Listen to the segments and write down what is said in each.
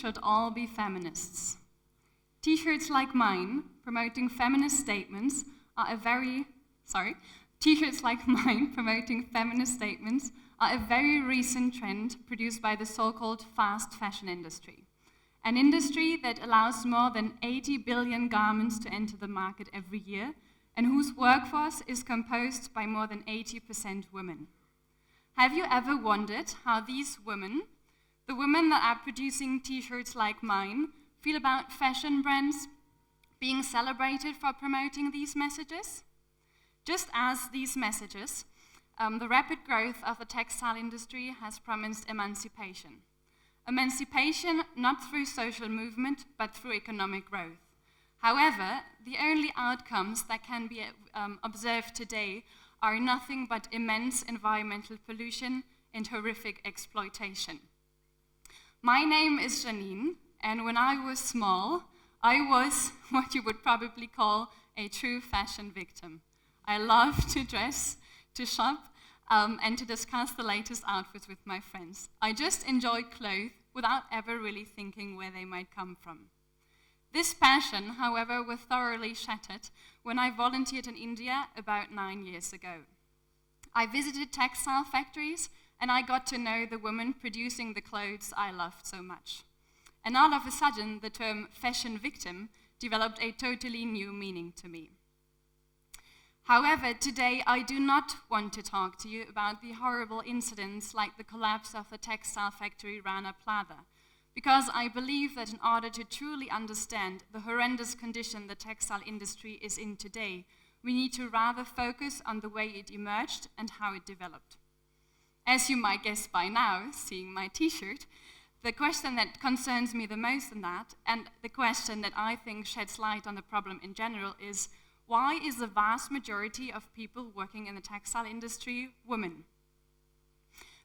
should all be feminists. T-shirts like mine promoting feminist statements are a very recent trend produced by the so-called fast fashion industry, an industry that allows more than 80 billion garments to enter the market every year and whose workforce is composed by more than 80% women. Have you ever wondered how these women, the women that are producing T-shirts like mine, feel about fashion brands being celebrated for promoting these messages? Just as these messages, the rapid growth of the textile industry has promised emancipation. Emancipation not through social movement, but through economic growth. However, the only outcomes that can be observed today are nothing but immense environmental pollution and horrific exploitation. My name is Jeanine, and when I was small, I was what you would probably call a true fashion victim. I loved to dress, to shop, and to discuss the latest outfits with my friends. I just enjoyed clothes without ever really thinking where they might come from. This passion, however, was thoroughly shattered when I volunteered in India about 9 years ago. I visited textile factories and I got to know the women producing the clothes I loved so much. And all of a sudden, the term fashion victim developed a totally new meaning to me. However, today I do not want to talk to you about the horrible incidents like the collapse of the textile factory Rana Plaza, because I believe that in order to truly understand the horrendous condition the textile industry is in today, we need to rather focus on the way it emerged and how it developed. As you might guess by now, seeing my t-shirt, the question that concerns me the most in that, and the question that I think sheds light on the problem in general, is why is the vast majority of people working in the textile industry women?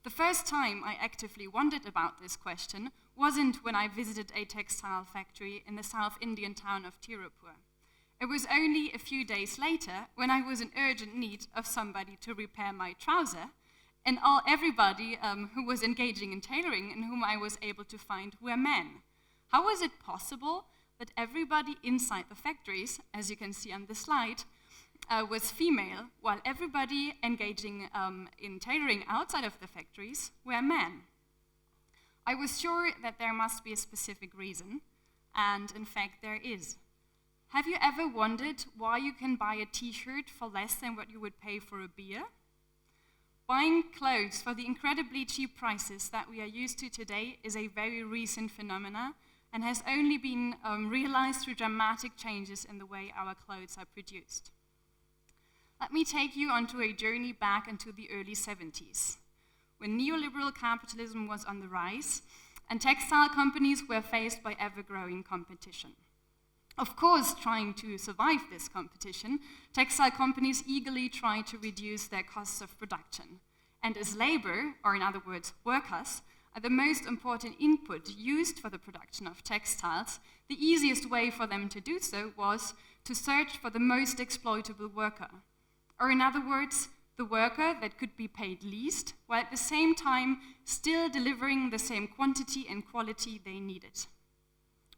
The first time I actively wondered about this question wasn't when I visited a textile factory in the South Indian town of Tirupur. It was only a few days later when I was in urgent need of somebody to repair my trouser, and everybody who was engaging in tailoring and whom I was able to find were men. How was it possible that everybody inside the factories, as you can see on the slide, was female, while everybody engaging in tailoring outside of the factories were men? I was sure that there must be a specific reason, and in fact there is. Have you ever wondered why you can buy a t-shirt for less than what you would pay for a beer? Buying clothes for the incredibly cheap prices that we are used to today is a very recent phenomenon and has only been realized through dramatic changes in the way our clothes are produced. Let me take you onto a journey back into the early 70s, when neoliberal capitalism was on the rise and textile companies were faced by ever-growing competition. Of course, trying to survive this competition, textile companies eagerly tried to reduce their costs of production. And as labor, or in other words, workers, are the most important input used for the production of textiles, the easiest way for them to do so was to search for the most exploitable worker. Or in other words, the worker that could be paid least, while at the same time still delivering the same quantity and quality they needed.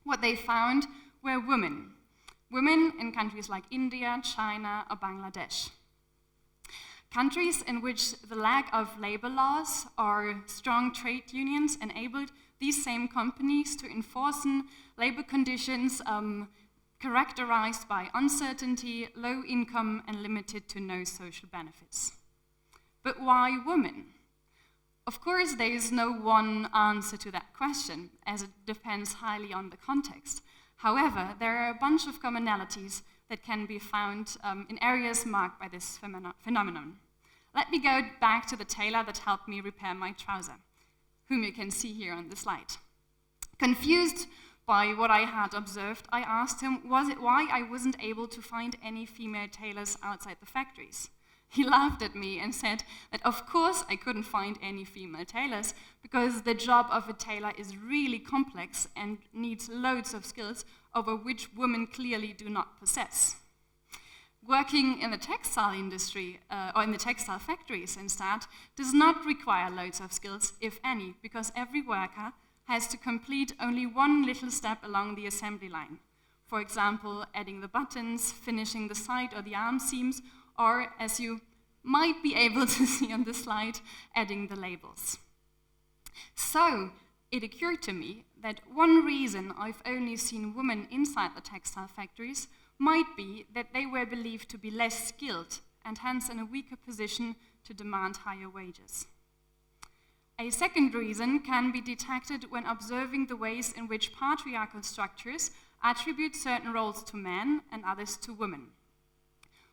What they found were women in countries like India, China, or Bangladesh. Countries in which the lack of labor laws or strong trade unions enabled these same companies to enforce labor conditions characterized by uncertainty, low income, and limited to no social benefits. But why women? Of course, there is no one answer to that question, as it depends highly on the context. However, there are a bunch of commonalities that can be found in areas marked by this phenomenon. Let me go back to the tailor that helped me repair my trouser, whom you can see here on the slide. Confused by what I had observed, I asked him, was it why I wasn't able to find any female tailors outside the factories? He laughed at me and said that of course I couldn't find any female tailors because the job of a tailor is really complex and needs loads of skills over which women clearly do not possess. Working in the textile industry, or in the textile factories instead, does not require loads of skills, if any, because every worker has to complete only one little step along the assembly line. For example, adding the buttons, finishing the side or the arm seams, or, as you might be able to see on the slide, adding the labels. So, it occurred to me that one reason I've only seen women inside the textile factories might be that they were believed to be less skilled and hence in a weaker position to demand higher wages. A second reason can be detected when observing the ways in which patriarchal structures attribute certain roles to men and others to women.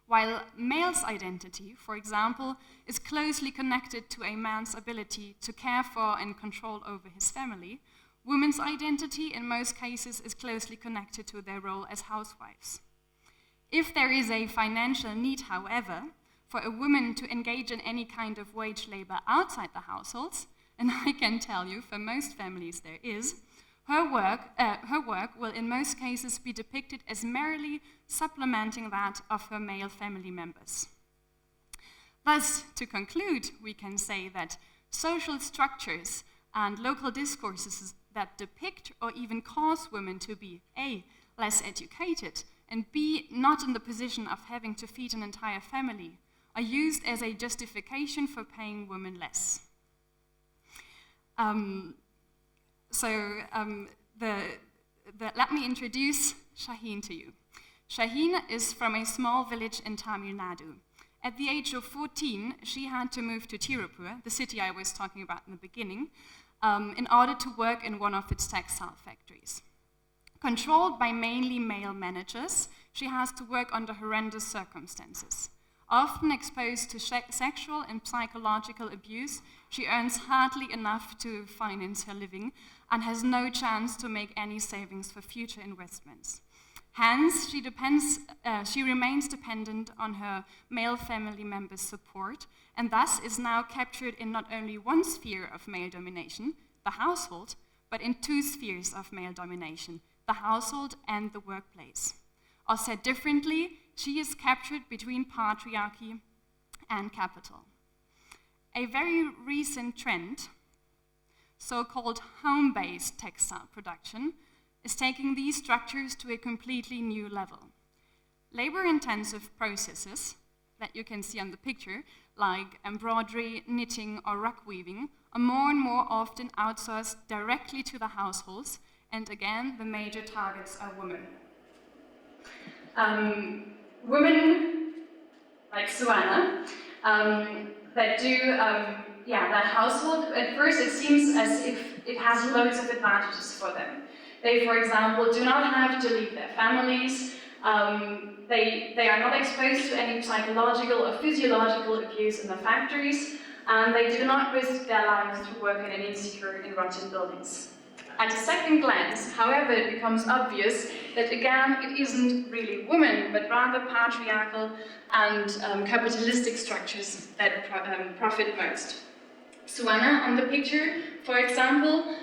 While male's identity, for example, is closely connected to a man's ability to care for and control over his family, women's identity in most cases is closely connected to their role as housewives. If there is a financial need, however, for a woman to engage in any kind of wage labor outside the households, and I can tell you for most families there is, her work will in most cases be depicted as merely supplementing that of her male family members. Thus, to conclude, we can say that social structures and local discourses that depict or even cause women to be A, less educated, and B, not in the position of having to feed an entire family, are used as a justification for paying women less. Let me introduce Jeanine to you. Jeanine is from a small village in Tamil Nadu. At the age of 14, she had to move to Tirupur, the city I was talking about in the beginning, in order to work in one of its textile factories. Controlled by mainly male managers, she has to work under horrendous circumstances. Often exposed to sexual and psychological abuse, she earns hardly enough to finance her living and has no chance to make any savings for future investments. Hence, she remains dependent on her male family members' support, and thus is now captured in not only one sphere of male domination, the household, but in two spheres of male domination, the household and the workplace. Or said differently, she is captured between patriarchy and capital. A very recent trend, so-called home-based textile production, is taking these structures to a completely new level. Labor-intensive processes that you can see on the picture, like embroidery, knitting, or rug weaving, are more and more often outsourced directly to the households, and again, the major targets are women. Women like Suana that do that household, at first it seems as if it has loads of advantages for them. They, for example, do not have to leave their families. They are not exposed to any psychological or physiological abuse in the factories, and they do not risk their lives to work in an insecure and rotten buildings. At a second glance, however, it becomes obvious that again, it isn't really women, but rather patriarchal and capitalistic structures that profit most. Suana on the picture, for example,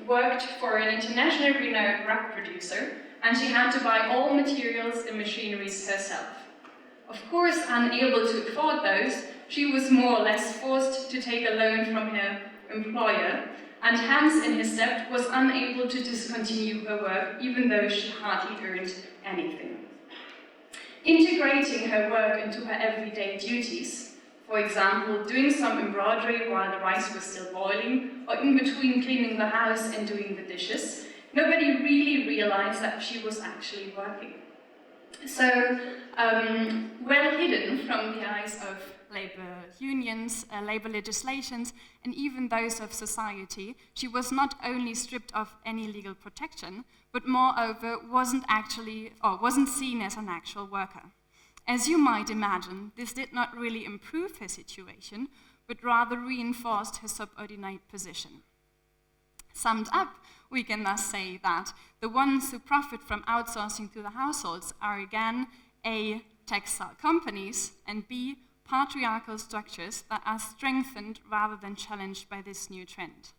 worked for an internationally renowned rug producer, and she had to buy all materials and machineries herself. Of course, unable to afford those, she was more or less forced to take a loan from her employer, and hence, in his debt, was unable to discontinue her work, even though she hardly earned anything. Integrating her work into her everyday duties, for example, doing some embroidery while the rice was still boiling, or in between cleaning the house and doing the dishes, nobody really realized that she was actually working. So, well hidden from the eyes of labor unions, labor legislations, and even those of society, she was not only stripped of any legal protection, but moreover wasn't seen as an actual worker. As you might imagine, this did not really improve her situation, but rather reinforced her subordinate position. Summed up, we can thus say that the ones who profit from outsourcing to the households are again A, textile companies, and B, patriarchal structures that are strengthened rather than challenged by this new trend.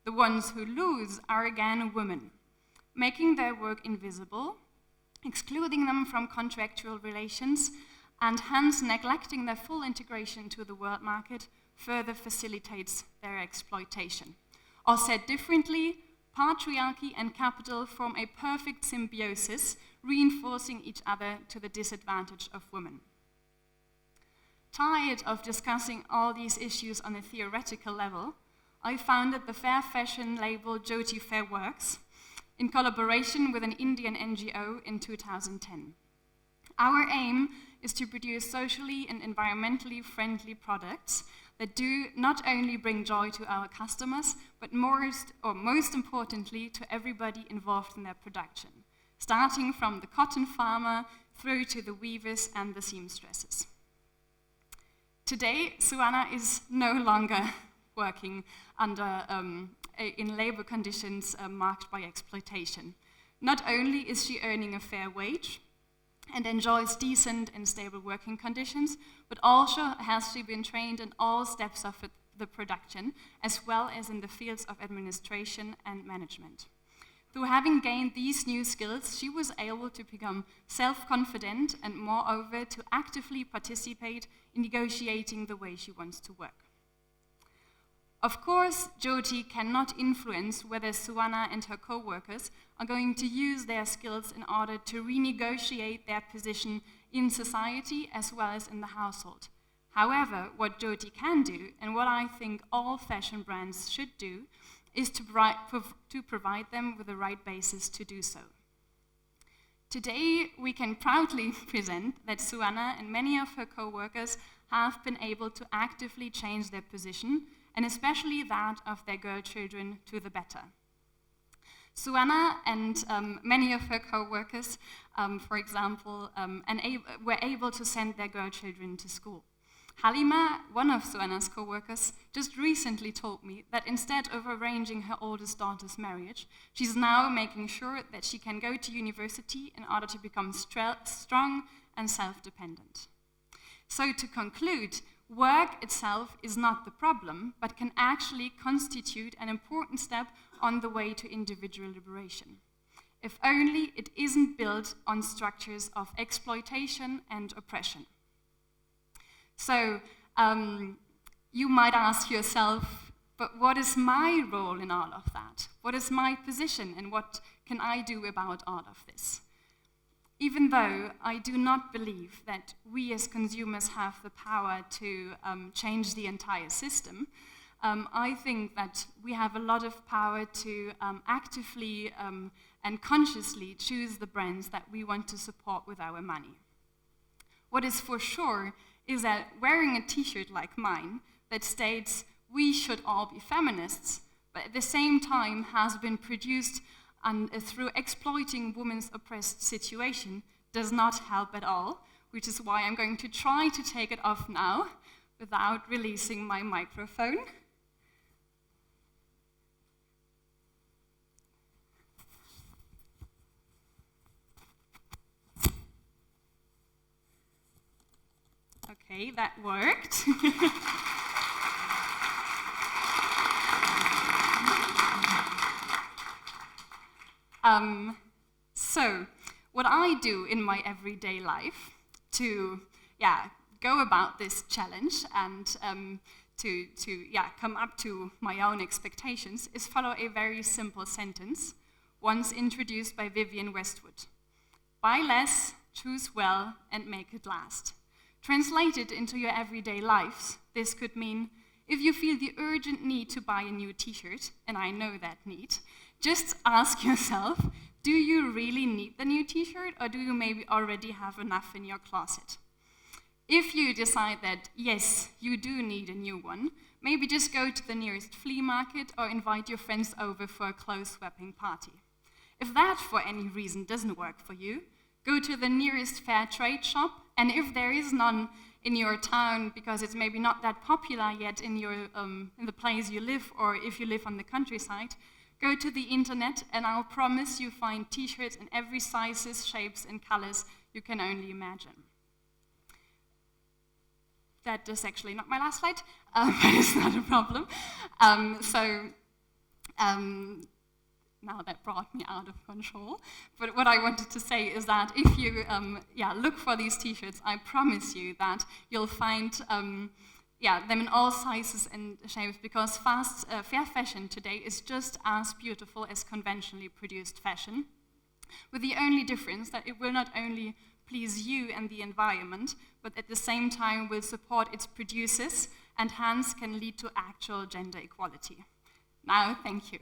The ones who lose are again women, making their work invisible, excluding them from contractual relations, and hence neglecting their full integration to the world market further facilitates their exploitation. Or said differently, patriarchy and capital form a perfect symbiosis, reinforcing each other to the disadvantage of women. Tired of discussing all these issues on a theoretical level, I founded the Fair Fashion Label Jyoti Fair Works in collaboration with an Indian NGO in 2010. Our aim is to produce socially and environmentally friendly products that do not only bring joy to our customers, but most importantly to everybody involved in their production, starting from the cotton farmer through to the weavers and the seamstresses. Today, Suana is no longer working in labor conditions marked by exploitation. Not only is she earning a fair wage and enjoys decent and stable working conditions, but also has she been trained in all steps of the production, as well as in the fields of administration and management. Through having gained these new skills, she was able to become self-confident and moreover to actively participate in negotiating the way she wants to work. Of course, Jyoti cannot influence whether Suana and her co-workers are going to use their skills in order to renegotiate their position in society as well as in the household. However, what Jyoti can do, and what I think all fashion brands should do, is to provide them with the right basis to do so. Today, we can proudly present that Suana and many of her co-workers have been able to actively change their position, and especially that of their girl children, to the better. Suana and many of her co-workers, for example, were able to send their girl children to school. Halima, one of Suana's co-workers, just recently told me that instead of arranging her oldest daughter's marriage, she's now making sure that she can go to university in order to become strong and self-dependent. So to conclude, work itself is not the problem, but can actually constitute an important step on the way to individual liberation. If only it isn't built on structures of exploitation and oppression. So you might ask yourself, but what is my role in all of that? What is my position and what can I do about all of this? Even though I do not believe that we as consumers have the power to change the entire system, I think that we have a lot of power to actively and consciously choose the brands that we want to support with our money. What is for sure is that wearing a t-shirt like mine that states we should all be feminists, but at the same time has been produced through exploiting women's oppressed situation does not help at all, which is why I'm going to try to take it off now without releasing my microphone. Okay, that worked. So, what I do in my everyday life to go about this challenge and to come up to my own expectations is follow a very simple sentence, once introduced by Vivienne Westwood. Buy less, choose well, and make it last. Translated into your everyday lives, this could mean, if you feel the urgent need to buy a new t-shirt, and I know that need, just ask yourself, do you really need the new t-shirt, or do you maybe already have enough in your closet? If you decide that, yes, you do need a new one, maybe just go to the nearest flea market or invite your friends over for a clothes-swapping party. If that, for any reason, doesn't work for you, go to the nearest fair trade shop, and if there is none in your town, because it's maybe not that popular yet in the place you live, or if you live on the countryside, go to the internet, and I'll promise you find t-shirts in every sizes, shapes, and colors you can only imagine. That is actually not my last slide, but it's not a problem. Now that brought me out of control. But what I wanted to say is that if you look for these t-shirts, I promise you that you'll find them in all sizes and shapes, because fair fashion today is just as beautiful as conventionally produced fashion, with the only difference that it will not only please you and the environment, but at the same time will support its producers and hence can lead to actual gender equality. Now, thank you.